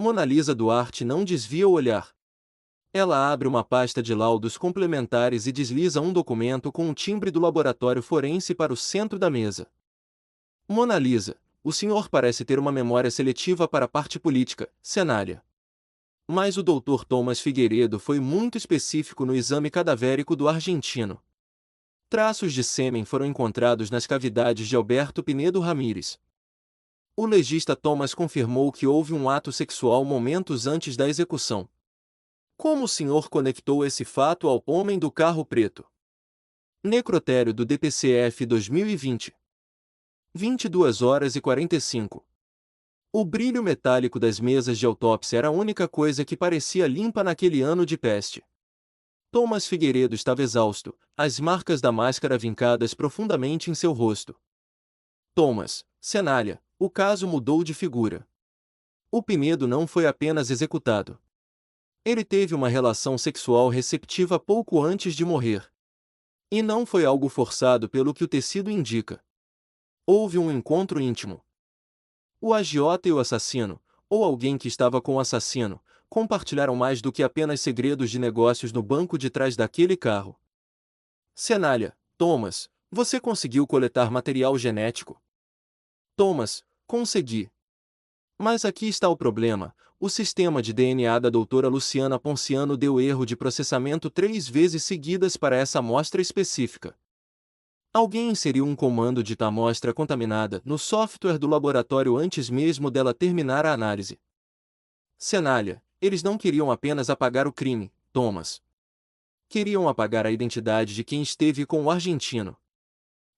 Mona Lisa Duarte não desvia o olhar. Ela abre uma pasta de laudos complementares e desliza um documento com o timbre do laboratório forense para o centro da mesa. Mona Lisa, o senhor parece ter uma memória seletiva para a parte política, Cenália. Mas o Dr. Thomas Figueiredo foi muito específico no exame cadavérico do argentino. Traços de sêmen foram encontrados nas cavidades de Alberto Pinedo Ramírez. O legista Thomas confirmou que houve um ato sexual momentos antes da execução. Como o senhor conectou esse fato ao homem do carro preto? Necrotério do DPCF 2020. 22h45. O brilho metálico das mesas de autópsia era a única coisa que parecia limpa naquele ano de peste. Thomas Figueiredo estava exausto, as marcas da máscara vincadas profundamente em seu rosto. Thomas, Cenália, o caso mudou de figura. O Pinedo não foi apenas executado. Ele teve uma relação sexual receptiva pouco antes de morrer. E não foi algo forçado pelo que o tecido indica. Houve um encontro íntimo. O agiota e o assassino, ou alguém que estava com o assassino, compartilharam mais do que apenas segredos de negócios no banco de trás daquele carro. Cenália, Thomas, você conseguiu coletar material genético? Thomas, consegui. Mas aqui está o problema. O sistema de DNA da doutora Luciana Ponciano deu erro de processamento 3 vezes seguidas para essa amostra específica. Alguém inseriu um comando de amostra contaminada no software do laboratório antes mesmo dela terminar a análise. Cenália, eles não queriam apenas apagar o crime, Thomas. Queriam apagar a identidade de quem esteve com o argentino.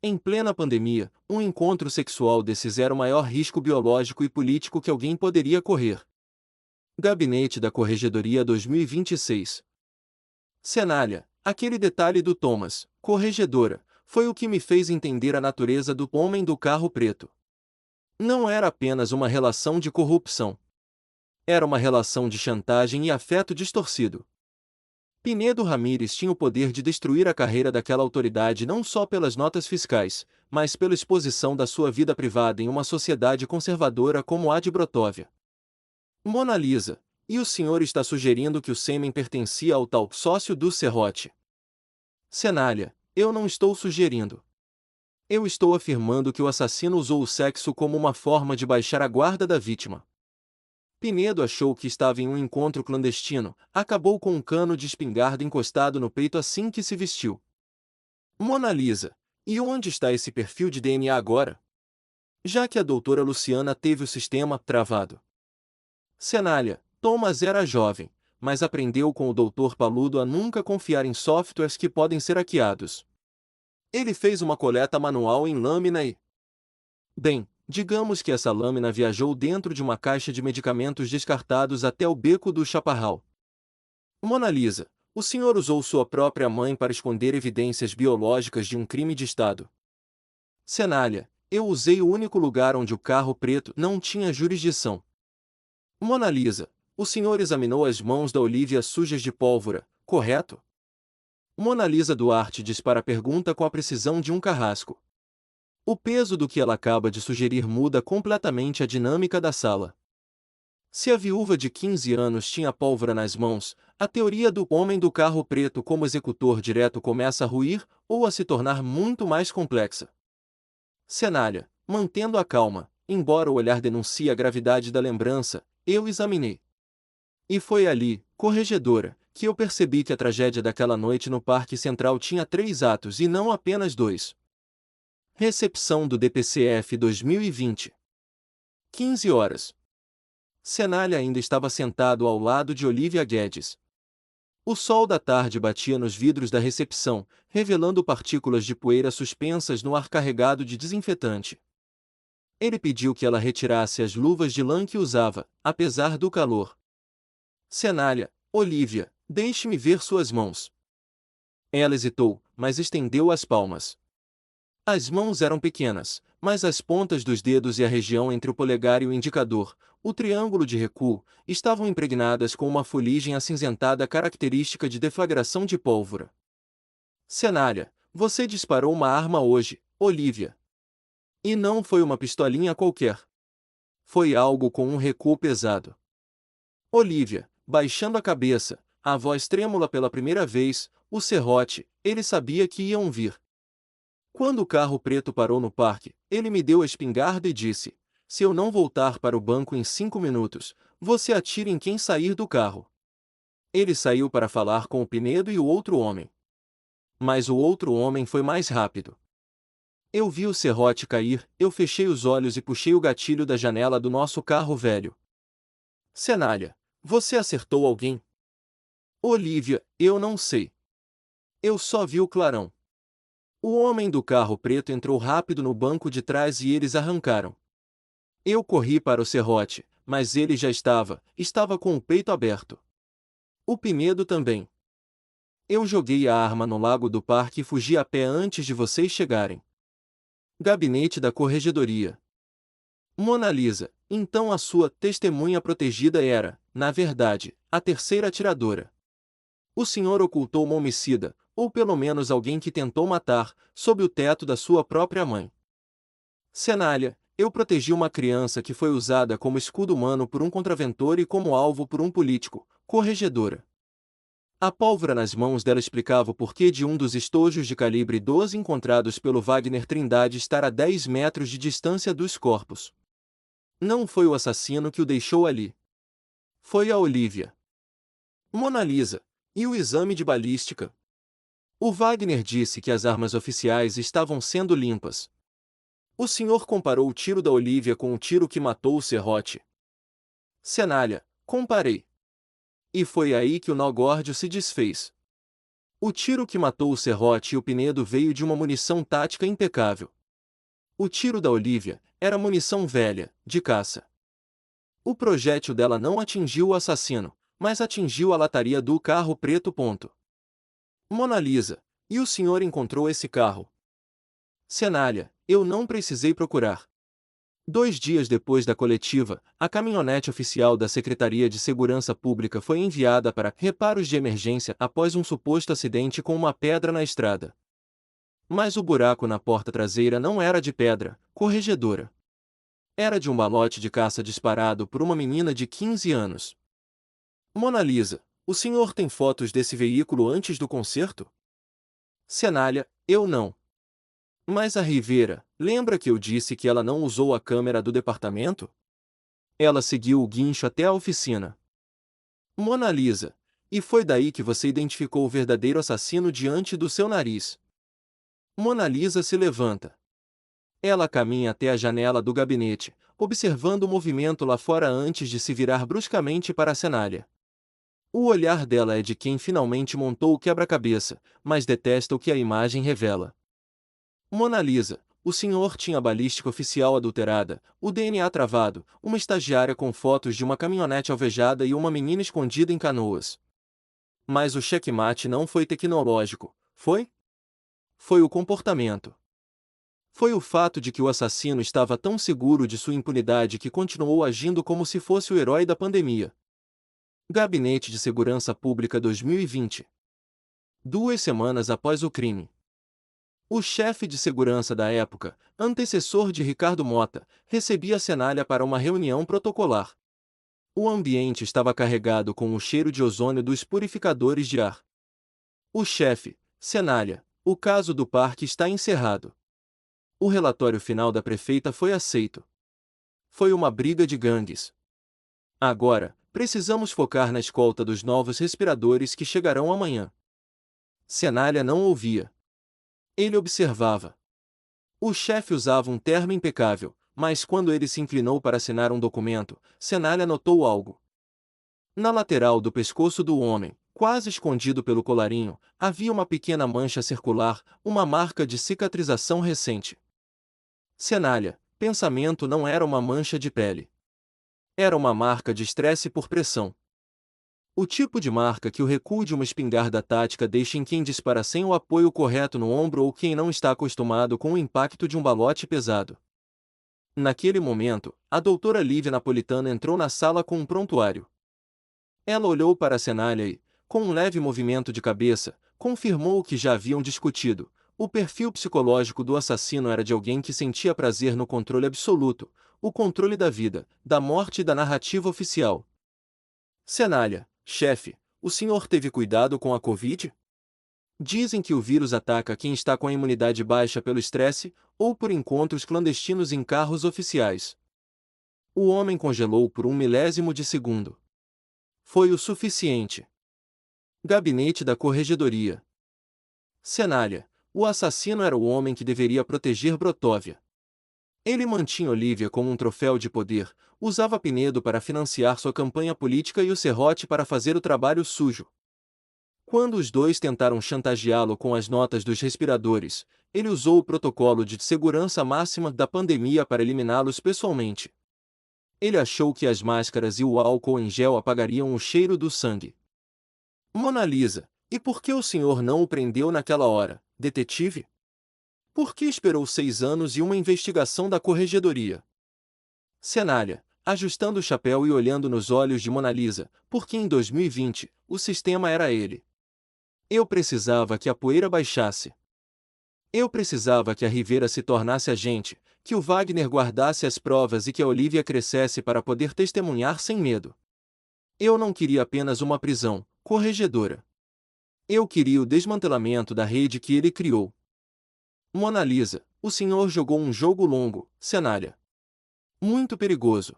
Em plena pandemia, um encontro sexual desses era o maior risco biológico e político que alguém poderia correr. Gabinete da Corregedoria 2026. Cenália, aquele detalhe do Thomas, corregedora, foi o que me fez entender a natureza do homem do carro preto. Não era apenas uma relação de corrupção. Era uma relação de chantagem e afeto distorcido. Pinedo Ramírez tinha o poder de destruir a carreira daquela autoridade não só pelas notas fiscais, mas pela exposição da sua vida privada em uma sociedade conservadora como a de Brotóvia. Mona Lisa, e o senhor está sugerindo que o sêmen pertencia ao tal sócio do serrote? Cenália, eu não estou sugerindo. Eu estou afirmando que o assassino usou o sexo como uma forma de baixar a guarda da vítima. Pinedo achou que estava em um encontro clandestino, acabou com um cano de espingarda encostado no peito assim que se vestiu. Mona Lisa, e onde está esse perfil de DNA agora? Já que a doutora Luciana teve o sistema travado. Cenália, Thomas era jovem, mas aprendeu com o Dr. Paludo a nunca confiar em softwares que podem ser hackeados. Ele fez uma coleta manual em lâmina e... Bem, digamos que essa lâmina viajou dentro de uma caixa de medicamentos descartados até o beco do Chaparral. Mona Lisa, o senhor usou sua própria mãe para esconder evidências biológicas de um crime de Estado. Cenália, eu usei o único lugar onde o carro preto não tinha jurisdição. Mona Lisa, o senhor examinou as mãos da Olivia sujas de pólvora, correto? Mona Lisa Duarte dispara a pergunta com a precisão de um carrasco. O peso do que ela acaba de sugerir muda completamente a dinâmica da sala. Se a viúva de 15 anos tinha pólvora nas mãos, a teoria do homem do carro preto como executor direto começa a ruir ou a se tornar muito mais complexa. Cenália, mantendo a calma, embora o olhar denuncie a gravidade da lembrança, eu examinei. E foi ali, corregedora, que eu percebi que a tragédia daquela noite no Parque Central tinha 3 atos e não apenas 2. Recepção do DPCF 2020. 15 horas. Cenália ainda estava sentado ao lado de Olivia Guedes. O sol da tarde batia nos vidros da recepção, revelando partículas de poeira suspensas no ar carregado de desinfetante. Ele pediu que ela retirasse as luvas de lã que usava, apesar do calor. Cenália, Olivia, deixe-me ver suas mãos. Ela hesitou, mas estendeu as palmas. As mãos eram pequenas, mas as pontas dos dedos e a região entre o polegar e o indicador, o triângulo de recuo, estavam impregnadas com uma fuligem acinzentada característica de deflagração de pólvora. Cenária, você disparou uma arma hoje, Olivia. E não foi uma pistolinha qualquer. Foi algo com um recuo pesado. Olivia, baixando a cabeça, a voz trêmula pela primeira vez, o serrote, ele sabia que iam vir. Quando o carro preto parou no parque, ele me deu a espingarda e disse: se eu não voltar para o banco em 5 minutos, você atira em quem sair do carro. Ele saiu para falar com o Pinedo e o outro homem. Mas o outro homem foi mais rápido. Eu vi o serrote cair, eu fechei os olhos e puxei o gatilho da janela do nosso carro velho. Cenália, você acertou alguém? Olivia, eu não sei. Eu só vi o clarão. O homem do carro preto entrou rápido no banco de trás e eles arrancaram. Eu corri para o serrote, mas ele já estava com o peito aberto. O Pinedo também. Eu joguei a arma no lago do parque e fugi a pé antes de vocês chegarem. Gabinete da Corregedoria. Mona Lisa, então a sua testemunha protegida era, na verdade, a terceira atiradora. O senhor ocultou uma homicida, ou pelo menos alguém que tentou matar, sob o teto da sua própria mãe. Cenália, eu protegi uma criança que foi usada como escudo humano por um contraventor e como alvo por um político, corregedora. A pólvora nas mãos dela explicava o porquê de um dos estojos de calibre 12 encontrados pelo Wagner Trindade estar a 10 metros de distância dos corpos. Não foi o assassino que o deixou ali. Foi a Olivia. Mona Lisa, e o exame de balística? O Wagner disse que as armas oficiais estavam sendo limpas. O senhor comparou o tiro da Olivia com o tiro que matou o serrote. Cenália, comparei. E foi aí que o nó górdio se desfez. O tiro que matou o serrote e o Pinedo veio de uma munição tática impecável. O tiro da Olivia era munição velha, de caça. O projétil dela não atingiu o assassino, mas atingiu a lataria do carro preto. Mona Lisa, e o senhor encontrou esse carro? Cenália, eu não precisei procurar. 2 dias depois da coletiva, a caminhonete oficial da Secretaria de Segurança Pública foi enviada para reparos de emergência após um suposto acidente com uma pedra na estrada. Mas o buraco na porta traseira não era de pedra, corregedora. Era de um balote de caça disparado por uma menina de 15 anos. Mona Lisa, o senhor tem fotos desse veículo antes do concerto? Cenália, eu não. Mas a Rivera, lembra que eu disse que ela não usou a câmera do departamento? Ela seguiu o guincho até a oficina. Mona Lisa, e foi daí que você identificou o verdadeiro assassino diante do seu nariz. Mona Lisa se levanta. Ela caminha até a janela do gabinete, observando o movimento lá fora antes de se virar bruscamente para a Cenália. O olhar dela é de quem finalmente montou o quebra-cabeça, mas detesta o que a imagem revela. Mona Lisa, o senhor tinha a balística oficial adulterada, o DNA travado, uma estagiária com fotos de uma caminhonete alvejada e uma menina escondida em Canoas. Mas o checkmate não foi tecnológico, foi? Foi o comportamento. Foi o fato de que o assassino estava tão seguro de sua impunidade que continuou agindo como se fosse o herói da pandemia. Gabinete de Segurança Pública 2020. 2 semanas após o crime. O chefe de segurança da época, antecessor de Ricardo Mota, recebia a Cenália para uma reunião protocolar. O ambiente estava carregado com o cheiro de ozônio dos purificadores de ar. O chefe, Cenália, o caso do parque está encerrado. O relatório final da prefeita foi aceito. Foi uma briga de gangues. Agora, precisamos focar na escolta dos novos respiradores que chegarão amanhã. Cenália não ouvia. Ele observava. O chefe usava um terno impecável, mas quando ele se inclinou para assinar um documento, Cenália notou algo. Na lateral do pescoço do homem, quase escondido pelo colarinho, havia uma pequena mancha circular, uma marca de cicatrização recente. Cenália, pensamento não era uma mancha de pele. Era uma marca de estresse por pressão. O tipo de marca que o recuo de uma espingarda tática deixa em quem dispara sem o apoio correto no ombro ou quem não está acostumado com o impacto de um balote pesado. Naquele momento, a doutora Lívia Napolitano entrou na sala com um prontuário. Ela olhou para a Cenália e, com um leve movimento de cabeça, confirmou o que já haviam discutido. O perfil psicológico do assassino era de alguém que sentia prazer no controle absoluto, o controle da vida, da morte e da narrativa oficial. Cenália: chefe, o senhor teve cuidado com a Covid? Dizem que o vírus ataca quem está com a imunidade baixa pelo estresse ou por encontros clandestinos em carros oficiais. O homem congelou por um milésimo de segundo. Foi o suficiente. Gabinete da Corregedoria. Cenália: o assassino era o homem que deveria proteger Brotóvia. Ele mantinha Olivia como um troféu de poder, usava Pinedo para financiar sua campanha política e o Serrote para fazer o trabalho sujo. Quando os dois tentaram chantageá-lo com as notas dos respiradores, ele usou o protocolo de segurança máxima da pandemia para eliminá-los pessoalmente. Ele achou que as máscaras e o álcool em gel apagariam o cheiro do sangue. Mona Lisa, e por que o senhor não o prendeu naquela hora, detetive? Por que esperou 6 anos e uma investigação da corregedoria? Cenália: ajustando o chapéu e olhando nos olhos de Mona Lisa, porque em 2020, o sistema era ele. Eu precisava que a poeira baixasse. Eu precisava que a Rivera se tornasse agente, que o Wagner guardasse as provas e que a Olivia crescesse para poder testemunhar sem medo. Eu não queria apenas uma prisão, corregedora. Eu queria o desmantelamento da rede que ele criou. Mona Lisa, o senhor jogou um jogo longo, Cenália. Muito perigoso.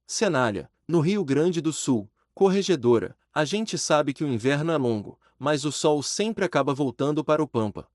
Cenália: no Rio Grande do Sul, corregedora, a gente sabe que o inverno é longo, mas o sol sempre acaba voltando para o Pampa.